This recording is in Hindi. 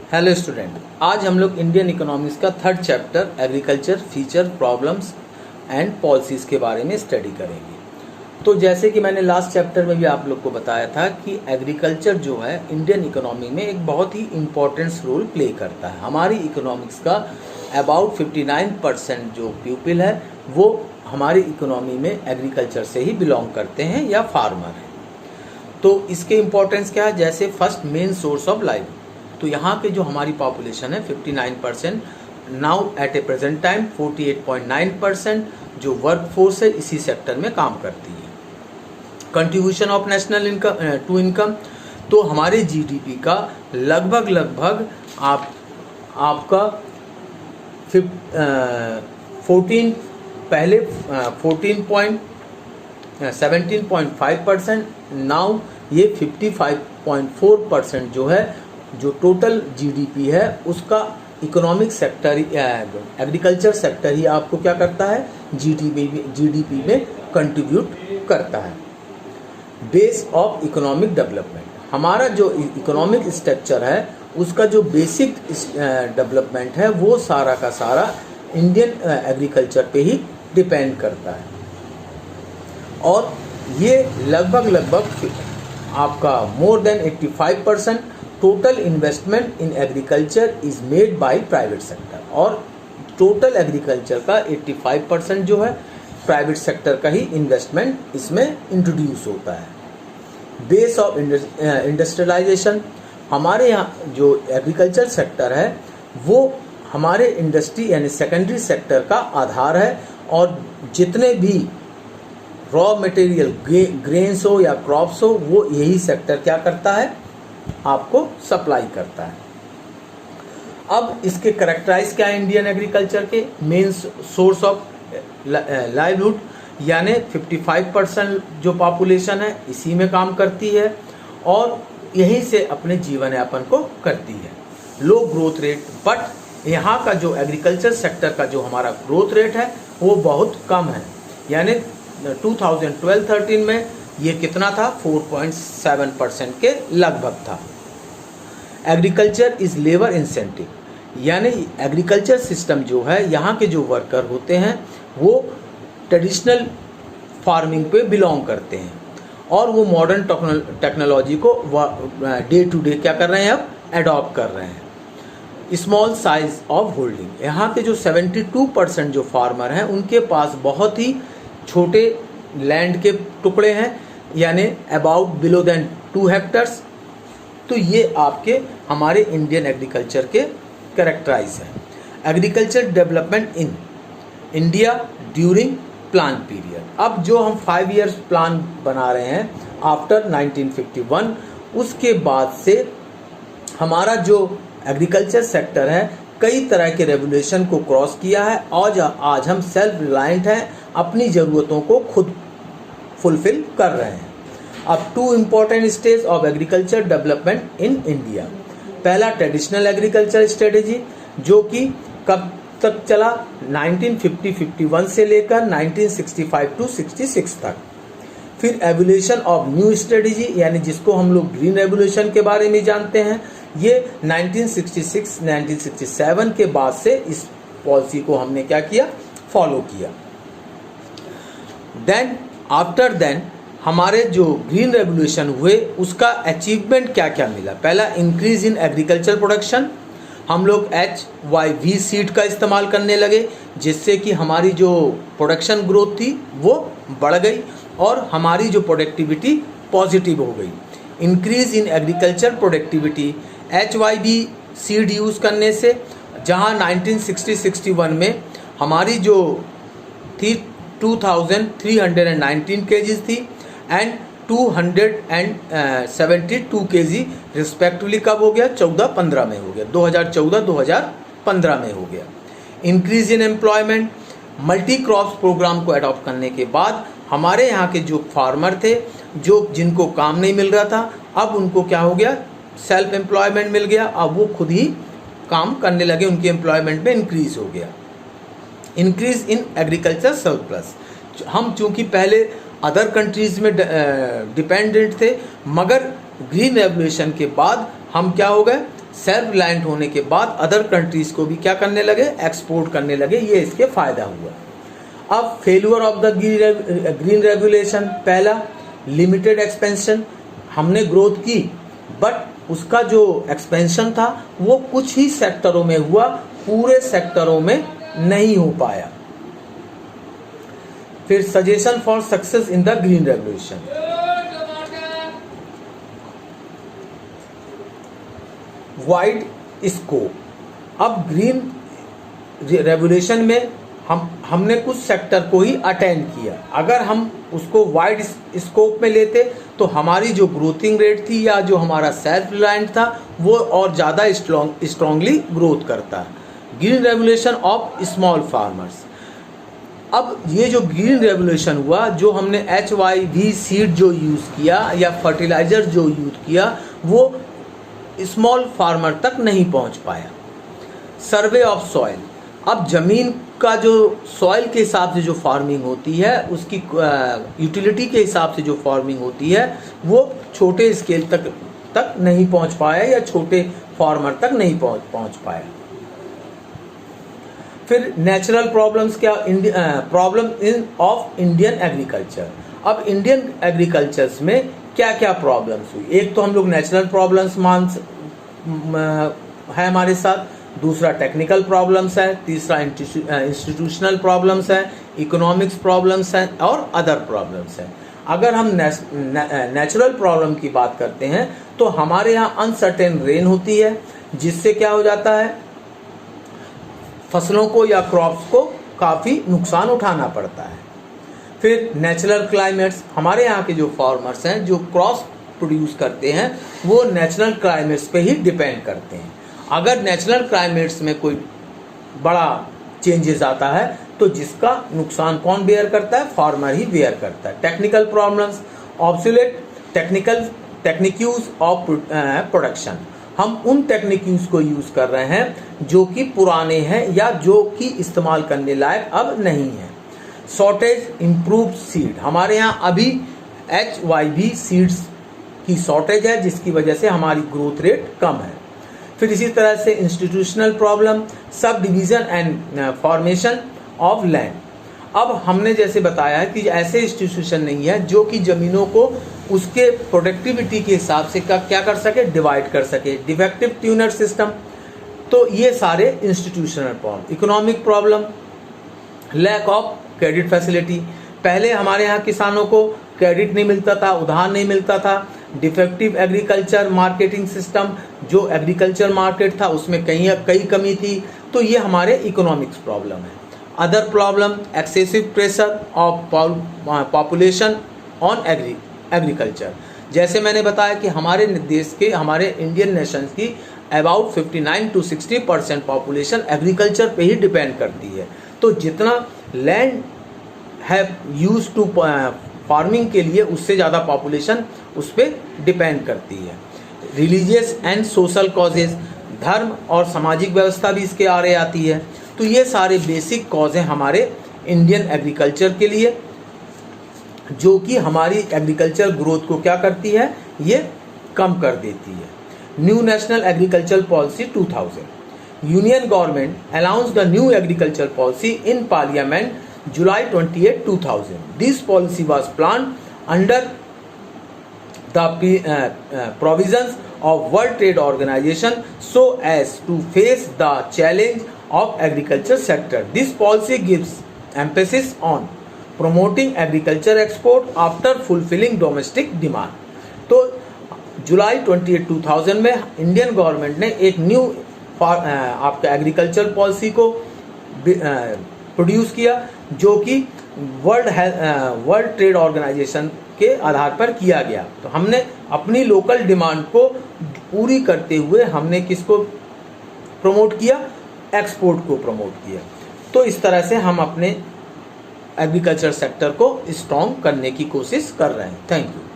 हेलो स्टूडेंट, आज हम लोग इंडियन इकोनॉमिक्स का third chapter agriculture feature problems and policies के बारे में स्टडी करेंगे। तो जैसे कि मैंने लास्ट चैप्टर में भी आप लोग को बताया था कि एग्रीकल्चर जो है इंडियन इकोनॉमी में एक बहुत ही इम्पोर्टेंस रोल प्ले करता है। हमारी इकोनॉमिक्स का अबाउट 59% जो पीपल है वो हमारी इकोनॉमी में एग्रीकल्चर से ही बिलोंग करते हैं या फार्मर हैं। तो इसके इम्पोर्टेंस क्या है? जैसे first main source of life, तो यहाँ के जो हमारी पॉपुलेशन है 59%, now at A present time 48.9% जो वर्क फोर्स है इसी सेक्टर में काम करती है। Contribution of national income to income, तो हमारे जीडीपी का लगभग आपका 17.5%, नाउ ये 55.4% जो है, जो टोटल जीडीपी है उसका इकोनॉमिक सेक्टर एग्रीकल्चर सेक्टर ही आपको क्या करता है, जीडीपी में कंट्रीब्यूट करता है। बेस ऑफ इकोनॉमिक डेवलपमेंट, हमारा जो इकोनॉमिक स्ट्रक्चर है उसका जो बेसिक डेवलपमेंट है वो सारा का सारा इंडियन एग्रीकल्चर पे ही डिपेंड करता है। और ये लगभग आपका more than 85% total investment in agriculture is made by private sector, और टोटल एग्रीकल्चर का 85% जो है प्राइवेट सेक्टर का ही इन्वेस्टमेंट इसमें इंट्रोड्यूस होता है। बेस ऑफ इंडस्ट्रियलाइजेशन, हमारे यहाँ जो एग्रीकल्चर सेक्टर है वो हमारे इंडस्ट्री यानी सेकेंडरी सेक्टर का आधार है, और जितने भी रॉ मटेरियल ग्रेन्स हो या क्रॉप्स हो वो यही सेक्टर क्या करता है, आपको सप्लाई करता है। अब इसके कैरेक्टराइज क्या है इंडियन एग्रीकल्चर के? मेन सोर्स ऑफ लाइवलीहुड, यानी 55% जो पॉपुलेशन है इसी में काम करती है और यहीं से अपने जीवन यापन को करती है। लो ग्रोथ रेट, बट यहाँ का जो एग्रीकल्चर सेक्टर का जो हमारा ग्रोथ रेट है वो बहुत कम है, यानी 2012-13 में ये कितना था, 4.7% के लगभग था। एग्रीकल्चर इज लेबर इंसेंटिव, यानी एग्रीकल्चर सिस्टम जो है यहाँ के जो वर्कर होते हैं वो ट्रेडिशनल फार्मिंग पे बिलोंग करते हैं और वो मॉडर्न टेक्नोलॉजी को डे टू डे क्या कर रहे हैं, अब एडॉप्ट कर रहे हैं। स्मॉल साइज ऑफ होल्डिंग, यहाँ के जो 72% जो फार्मर हैं उनके पास बहुत ही छोटे लैंड के टुकड़े हैं, यानी अबाउट बिलो देन 2 हेक्टर्स। तो ये आपके हमारे इंडियन एग्रीकल्चर के कैरेक्टराइज हैं। Agriculture development in India during plan period, अब जो हम 5 इयर्स प्लान बना रहे हैं आफ्टर 1951, उसके बाद से हमारा जो एग्रीकल्चर सेक्टर है कई तरह के रेवोल्यूशन को क्रॉस किया है और आज हम सेल्फ रिलायंट हैं, अपनी ज़रूरतों को खुद फुलफिल कर रहे हैं। अब 2 important stage of agriculture development in India. पहला ट्रेडिशनल एग्रीकल्चर स्ट्रेटेजी जो कि कब तक चला, 1950-51 से लेकर 1965-66 तक। फिर एवोल्यूशन ऑफ न्यू स्ट्रेटेजी, यानी जिसको हम लोग ग्रीन रेवोल्यूशन के बारे में जानते हैं, ये 1966-1967 के बाद से इस पॉलिसी को हमने क्या किया, फॉलो किया। देन आफ्टर देन हमारे जो ग्रीन रेवोल्यूशन हुए उसका अचीवमेंट क्या क्या मिला? पहला, इंक्रीज इन एग्रीकल्चर प्रोडक्शन, हम लोग HYV सीड का इस्तेमाल करने लगे जिससे कि हमारी जो प्रोडक्शन ग्रोथ थी वो बढ़ गई और हमारी जो प्रोडक्टिविटी पॉजिटिव हो गई। Increase in agriculture productivity, HYV seed use करने से, जहां 1960-61 में हमारी जो थी 2319 केजीज थी एंड 272 केजी रिस्पेक्टिवली कब हो गया, 14-15 में हो गया, 2014-2015 में हो गया। Increase in employment, multi crops program को अडॉप्ट करने के बाद हमारे यहाँ के जो फार्मर थे जो जिनको काम नहीं मिल रहा था, अब उनको क्या हो गया, सेल्फ एम्प्लॉयमेंट मिल गया, अब वो खुद ही काम करने लगे, उनके एम्प्लॉयमेंट में इंक्रीज हो गया। इंक्रीज इन एग्रीकल्चर सरप्लस, हम चूँकि पहले अदर कंट्रीज़ में डिपेंडेंट थे, मगर ग्रीन रेवोल्यूशन के बाद हम क्या हो गए, सेल्फ रिलायंट होने के बाद अदर कंट्रीज को भी क्या करने लगे, एक्सपोर्ट करने लगे, ये इसके फायदा हुआ। अब failure of the green regulation, पहला लिमिटेड एक्सपेंशन, हमने ग्रोथ की बट उसका जो एक्सपेंशन था वो कुछ ही सेक्टरों में हुआ, पूरे सेक्टरों में नहीं हो पाया। फिर suggestion for success in the green revolution, wide scope. अब ग्रीन रेवोल्यूशन में हमने कुछ सेक्टर को ही अटेंड किया, अगर हम उसको वाइड स्कोप में लेते तो हमारी जो ग्रोथिंग रेट थी या जो हमारा सेल्फ रिलायंट था वो और ज़्यादा स्ट्रांगली ग्रोथ करता है। Green revolution of small farmers, अब ये जो ग्रीन रेवोल्यूशन हुआ, जो हमने HYV सीड जो यूज़ किया या फर्टिलाइजर जो यूज़ किया वो स्मॉल फार्मर तक नहीं पहुंच पाया। सर्वे ऑफ सॉइल, अब ज़मीन का जो सॉइल के हिसाब से जो फार्मिंग होती है, उसकी यूटिलिटी के हिसाब से जो फार्मिंग होती है वो छोटे स्केल तक नहीं पहुंच पाया या छोटे फार्मर तक नहीं पहुंच पाया। फिर नेचुरल प्रॉब्लम्स, क्या problem in of Indian agriculture. अब इंडियन एग्रीकल्चर्स में क्या क्या प्रॉब्लम्स हुई, एक तो हम लोग नेचुरल प्रॉब्लम्स है हमारे साथ, दूसरा टेक्निकल प्रॉब्लम्स है, तीसरा इंस्टीट्यूशनल प्रॉब्लम्स है, इकोनॉमिक्स प्रॉब्लम्स हैं और अदर प्रॉब्लम्स हैं। अगर हम नेचुरल प्रॉब्लम की बात करते हैं तो हमारे यहाँ अनसर्टेन रेन होती है, जिससे क्या हो जाता है, फसलों को या क्रॉप्स को काफ़ी नुकसान उठाना पड़ता है। फिर नेचुरल क्लाइमेट्स, हमारे यहाँ के जो फार्मर्स हैं जो क्रॉप्स प्रोड्यूस करते हैं वो नेचुरल क्लाइमेट्स पे ही डिपेंड करते हैं। अगर नेचुरल क्लाइमेट्स में कोई बड़ा चेंजेस आता है तो जिसका नुकसान कौन बेयर करता है, फार्मर ही बेयर करता है। Technical problems, obsolete techniques of production, हम उन टेक्निक्यूज को यूज कर रहे हैं जो कि पुराने हैं या जो कि इस्तेमाल करने लायक अब नहीं है। शॉर्टेज इम्प्रूव्ड सीड, हमारे यहाँ अभी HYV सीड्स की शॉर्टेज है जिसकी वजह से हमारी ग्रोथ रेट कम है। फिर इसी तरह से institutional problem, sub division and formation of land, अब हमने जैसे बताया है कि ऐसे इंस्टीट्यूशन नहीं है जो कि ज़मीनों को उसके प्रोडक्टिविटी के हिसाब से क्या कर सके, डिवाइड कर सके। डिफेक्टिव ट्यूनर सिस्टम, तो ये सारे institutional problem. Economic problem, lack of credit facility, पहले हमारे यहाँ किसानों को क्रेडिट नहीं मिलता था, उधार नहीं मिलता था। डिफेक्टिव एग्रीकल्चर मार्केटिंग सिस्टम, जो एग्रीकल्चर मार्केट था उसमें कई कमी थी, तो ये हमारे इकोनॉमिक्स प्रॉब्लम है। Other problem, excessive pressure of population on agriculture, जैसे मैंने बताया कि हमारे देश के, हमारे इंडियन नेशन की अबाउट 59 to 60% पॉपुलेशन एग्रीकल्चर पे ही डिपेंड करती है। तो जितना लैंड है यूज टू फार्मिंग के लिए, उससे ज़्यादा पॉपुलेशन उस पर डिपेंड करती है। रिलीजियस एंड सोशल कॉजेज, धर्म और सामाजिक व्यवस्था भी इसके आड़े आती है। तो ये सारे बेसिक कॉज हैं हमारे इंडियन एग्रीकल्चर के लिए, जो कि हमारी एग्रीकल्चर ग्रोथ को क्या करती है, ये कम कर देती है। New national agriculture policy 2000, union government announce the new agriculture policy in parliament July 28, 2000. This policy was planned under the provisions of World Trade Organization so as to face the challenge of agriculture sector. This policy gives emphasis on promoting agriculture export after fulfilling domestic demand. तो जुलाई 28, 2000 में इंडियन गवर्नमेंट ने एक न्यू आपका एग्रीकल्चर पॉलिसी को प्रोड्यूस किया, जो कि वर्ल्ड ट्रेड ऑर्गेनाइजेशन के आधार पर किया गया। तो हमने अपनी लोकल डिमांड को पूरी करते हुए हमने किसको प्रमोट किया, एक्सपोर्ट को प्रमोट किया। तो इस तरह से हम अपने एग्रीकल्चर सेक्टर को स्ट्रॉन्ग करने की कोशिश कर रहे हैं। Thank you.